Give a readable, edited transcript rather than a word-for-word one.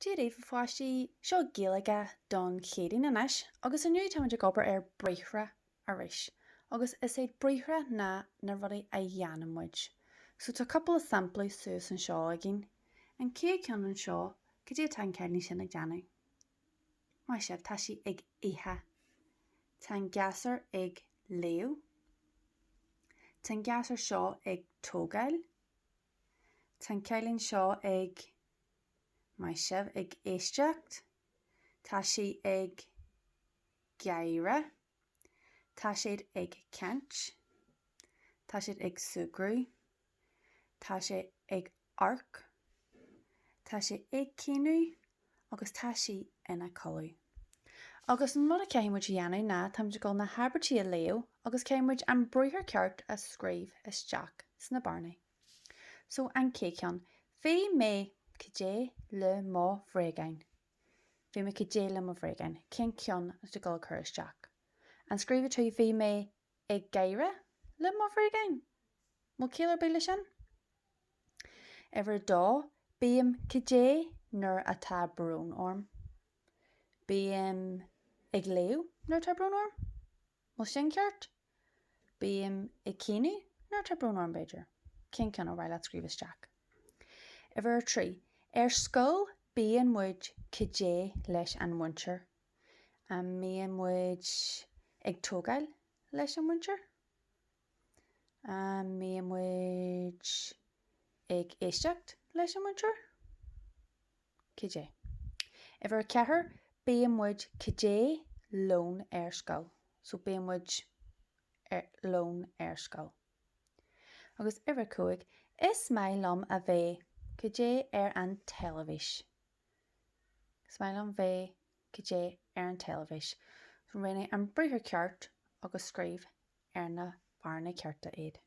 Déirí fáistí seo Gaeilge don chéadín inis, agus inniu táidir gobar ar bríomhre arís, agus is é bríomhre na rudaí a dhéanamid. So tá couple of samplaí suas an seo agin, an cé ceann an seo go dtí tá an cearní sin ag deanú. Má sibh tá sí ag ihe. Tá an gasar ag léamh. Tá an gasar seo ag tógáil. Tá an ceilín seo ag mai sibh ag éisteacht, tá sí ag geimhre, tá siad ag ceint, tá siad ag sugrú, tá sé ag arc, tá sé ag cínú agus tá sí ina colú. Agus an rud a céimmuid dhéanú ná táidir go na habertí a léamh agus céimmuid an bríomhar ceart a scríomh isteach sna barnaí. So an cé ceann, bhí mé cé le má bhréagain. Bhí mé cé le má bhréagain, cén ceann is go chur isteach. An scríomh tú bhí mé ag geimhre le má bhréagain. Má céalar béile sin? Ever dó, bíam cé nuair atá brún orm. Bíam ag léamh nuair atá brún orm. Má sin ceart? Bíam ag cínú nuair atá brún orm beidir. Cén ceann ó bhaile scríomh isteach. Ever trí, ar scoil bíon muid cé leis an muintir. A míon muid ag tógáil leis an muintir. A míon muid ag éisteacht leis an muintir. Cé. Ever cethair, bíon muid cé lón ar scoil. So bíon muid lón ar scoil. Agus ever cúig, is mai lom a bheith cé ar an televís. Smailm bheith cé ar an televís. Rinne an bríomhar ceart agus scríomh ar na barna cearta iad.